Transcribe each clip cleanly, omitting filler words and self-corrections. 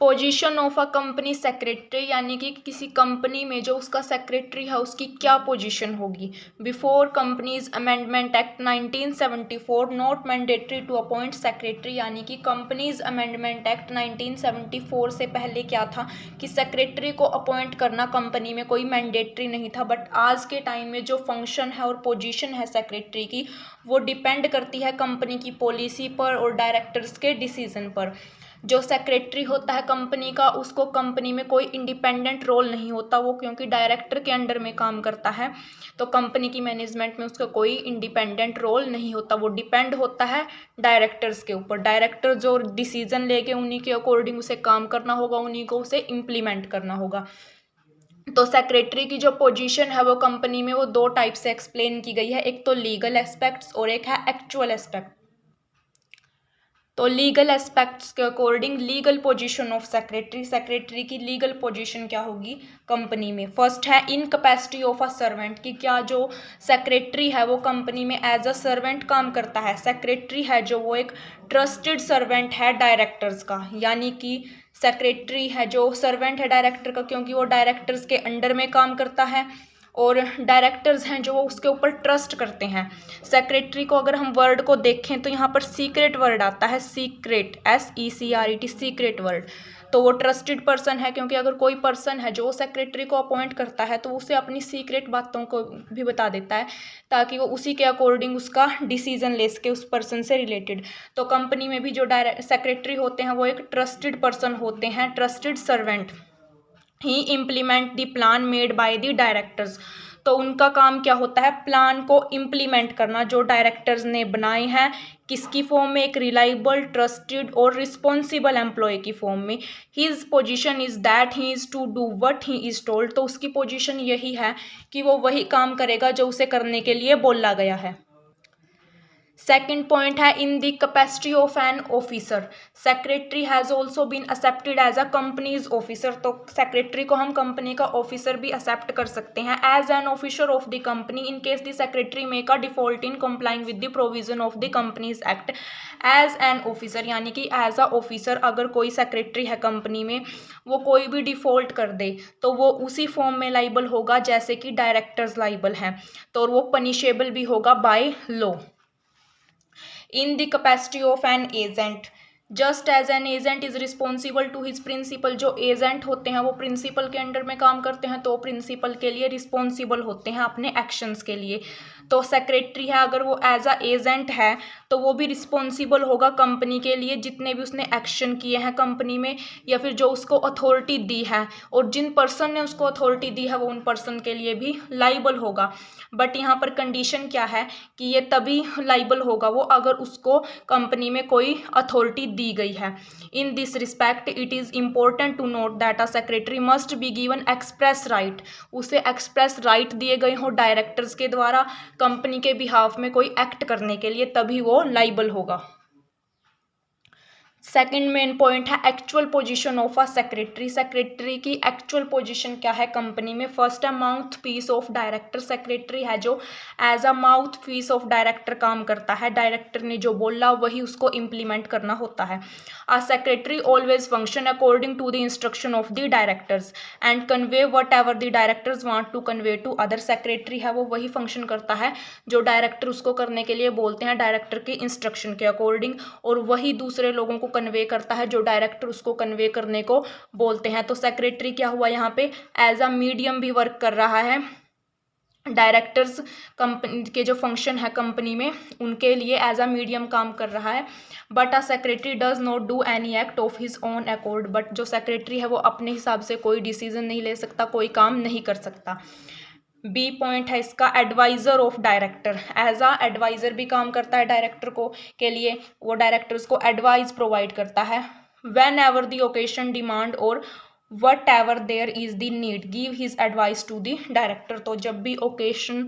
Position of a company secretary, यानी कि किसी कंपनी में जो उसका सेक्रेटरी है उसकी क्या पोजीशन होगी। Before companies amendment act 1974 not mandatory to appoint secretary, यानी कि कंपनीज अमेंडमेंट एक्ट 1974 से पहले क्या था कि सेक्रेटरी को अपॉइंट करना कंपनी में कोई मैंडेटरी नहीं था। बट आज के टाइम में जो फंक्शन है और पोजीशन है सेक्रेटरी की, वो डिपेंड करती है कंपनी की पॉलिसी पर और डायरेक्टर्स के डिसीजन पर। जो सेक्रेटरी होता है कंपनी का, उसको कंपनी में कोई इंडिपेंडेंट रोल नहीं होता, वो क्योंकि डायरेक्टर के अंडर में काम करता है, तो कंपनी की मैनेजमेंट में उसका कोई इंडिपेंडेंट रोल नहीं होता। वो डिपेंड होता है डायरेक्टर्स के ऊपर। डायरेक्टर जो डिसीजन लेके उन्हीं के अकॉर्डिंग उसे काम करना होगा, उन्हीं को उसे इम्प्लीमेंट करना होगा। तो सेक्रेटरी की जो पोजीशन है वो कंपनी में वो दो टाइप से एक्सप्लेन की गई है, एक तो लीगल एस्पेक्ट्स और एक है एक्चुअल एस्पेक्ट। तो लीगल एस्पेक्ट्स के according legal position of secretary, secretary की लीगल पोजीशन क्या होगी कंपनी में। फर्स्ट है in capacity of a servant, कि क्या जो सेक्रेटरी है वो कंपनी में एज अ सर्वेंट काम करता है। सेक्रेटरी है जो वो एक ट्रस्टेड सर्वेंट है डायरेक्टर्स का, यानी कि सेक्रेटरी है जो सर्वेंट है डायरेक्टर का, क्योंकि वो डायरेक्टर्स के अंडर में काम करता है और डायरेक्टर्स हैं जो वो उसके ऊपर ट्रस्ट करते हैं। सेक्रेटरी को अगर हम वर्ड को देखें तो यहाँ पर सीक्रेट वर्ड आता है, सीक्रेट, SECRET, सीक्रेट वर्ड। तो वो ट्रस्टेड पर्सन है, क्योंकि अगर कोई पर्सन है जो सेक्रेटरी को अपॉइंट करता है तो उसे अपनी सीक्रेट बातों को भी बता देता है, ताकि वो उसी के अकॉर्डिंग उसका डिसीजन ले सके उस पर्सन से रिलेटेड। तो कंपनी में भी जो सेक्रेटरी होते हैं वो एक ट्रस्टेड पर्सन होते हैं, trusted servant. He implement the plan made by the directors, तो उनका काम क्या होता है, प्लान को इम्प्लीमेंट करना जो डायरेक्टर्स ने बनाए हैं। किसकी फॉर्म में, एक रिलायबल, ट्रस्टेड और रिस्पॉन्सिबल एम्प्लॉय की फॉर्म में। His position is that he is to do what he is told, तो उसकी पोजीशन यही है कि वो वही काम करेगा जो उसे करने के लिए बोला गया है। सेकेंड पॉइंट है in the capacity of an officer, secretary has also been accepted as a companies officer, तो सेक्रेटरी को हम कंपनी का ऑफिसर भी एक्सेप्ट कर सकते हैं as an officer of the company in case the secretary make a default in complying with the provision of the companies act. As an officer यानी कि एज अ ऑफिसर अगर कोई secretary है company में, वो कोई भी डिफॉल्ट कर दे तो वो उसी फॉर्म में लाइबल होगा जैसे कि डायरेक्टर्स लाइबल हैं, तो वो पनिशेबल भी होगा by law. In the capacity of an agent, just as an agent is responsible to his principal, जो एजेंट होते हैं वो प्रिंसिपल के अंडर में काम करते हैं, तो प्रिंसिपल के लिए रिस्पॉन्सिबल होते हैं अपने एक्शंस के लिए। तो सेक्रेटरी है अगर वो एज अ एजेंट है तो वो भी रिस्पॉन्सिबल होगा कंपनी के लिए, जितने भी उसने एक्शन किए हैं कंपनी में, या फिर जो उसको अथॉरिटी दी है, और जिन पर्सन ने उसको अथॉरिटी दी है वो उन पर्सन के लिए भी लाइबल होगा। बट यहाँ पर कंडीशन क्या है कि ये तभी लाइबल होगा वो अगर उसको कंपनी में कोई अथॉरिटी दी गई है। In this respect it is important to note that a secretary must be given express right, उसे एक्सप्रेस राइट दिए गए हों डायरेक्टर्स के द्वारा कंपनी के बिहाफ में कोई एक्ट करने के लिए, तभी वो लाइबल होगा। सेकेंड मेन पॉइंट है actual position of a secretary, secretary की एक्चुअल पोजीशन क्या है कंपनी में। फर्स्ट है mouth piece of director, secretary है जो as a mouth piece of director काम करता है, डायरेक्टर ने जो बोला वही उसको इम्प्लीमेंट करना होता है। A secretary always function according to the instruction of the directors and convey whatever the directors want to convey to other, secretary है वो वही फंक्शन करता है जो डायरेक्टर उसको करने के लिए बोलते हैं डायरेक्टर के इंस्ट्रक्शन के अकॉर्डिंग, और वही दूसरे लोगों को कन्वे करता है जो डायरेक्टर उसको कन्वे करने को बोलते हैं। तो सेक्रेटरी क्या हुआ यहाँ पे, एज अ मीडियम भी वर्क कर रहा है। डायरेक्टर्स कंपनी के जो फंक्शन है कंपनी में उनके लिए एज अ मीडियम काम कर रहा है। But a secretary does not do any act of his own accord, but जो सेक्रेटरी है वो अपने हिसाब से कोई डिसीजन नहीं ले सकता, कोई काम नहीं कर सकता। बी पॉइंट है इसका adviser of director, as a adviser भी काम करता है डायरेक्टर को के लिए, वो डायरेक्टर्स को एडवाइस प्रोवाइड करता है। Whenever the occasion demand और whatever there is the need give his advice to the director, तो जब भी ओकेशन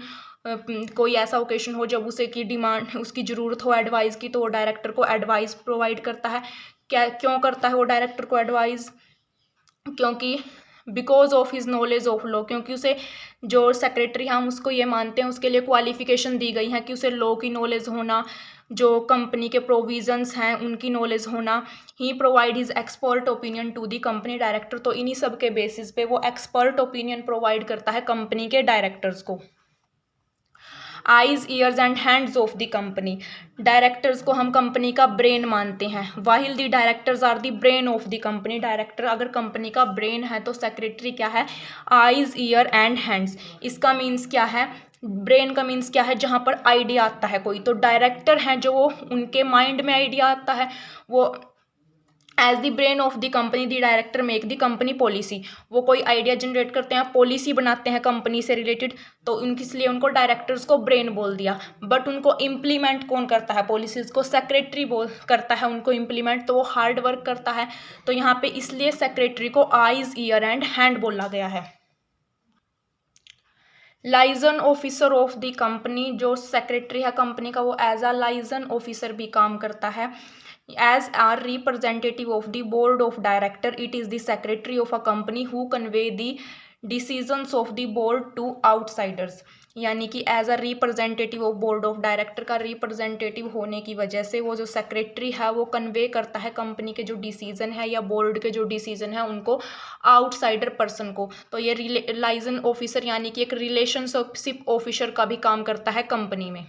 कोई ऐसा ओकेशन हो जब उसे की डिमांड उसकी ज़रूरत हो एडवाइस की, तो वो डायरेक्टर को एडवाइस प्रोवाइड करता है। क्या क्यों करता है वो डायरेक्टर को एडवाइस, क्योंकि because of his knowledge of law, क्योंकि उसे जो सेक्रेटरी हम उसको ये मानते हैं उसके लिए क्वालिफिकेशन दी गई है कि उसे लॉ की नॉलेज होना, जो कंपनी के प्रोविजंस हैं उनकी नॉलेज होना। He provide his expert opinion to the company director, तो इन्हीं सब के बेसिस पे वो एक्सपर्ट ओपिनियन प्रोवाइड करता है कंपनी के डायरेक्टर्स को। Eyes ears and hands of the company, directors को हम कंपनी का ब्रेन मानते हैं। While the directors are the brain of the company, director अगर कंपनी का ब्रेन है तो सेक्रेटरी क्या है, आईज ईयर एंड हैंड्स। इसका मीन्स क्या है, ब्रेन का मीन्स क्या है, जहाँ पर आइडिया आता है कोई, तो डायरेक्टर हैं जो वो उनके माइंड में आइडिया आता है, वो as the brain of the company the director make the company policy, वो कोई आइडिया जनरेट करते हैं, पॉलिसी बनाते हैं कंपनी से रिलेटेड, तो उनकी इसलिए उनको डायरेक्टर्स को ब्रेन बोल दिया। बट उनको इम्प्लीमेंट कौन करता है, पॉलिसीज को सेक्रेटरी बोल करता है उनको इम्प्लीमेंट, तो वो हार्ड वर्क करता है। तो यहाँ पे इसलिए सेक्रेटरी को आईज ईयर एंड हैंड बोला गया है। Liaison officer of the company, जो सेक्रेटरी है कंपनी का वो एज अ लाइजन ऑफिसर भी काम करता है। As are representative of the board of director, it is the secretary of a company who convey the decisions of the board to outsiders, यानी कि as a representative of board of director का representative होने की वजह से वो जो secretary है वो कन्वे करता है कंपनी के जो डिसीजन है या बोर्ड के जो डिसीजन है उनको आउटसाइडर पर्सन को। तो ये लाइजन ऑफिसर यानी कि एक रिलेशनशिप ऑफिसर का भी काम करता है कंपनी में।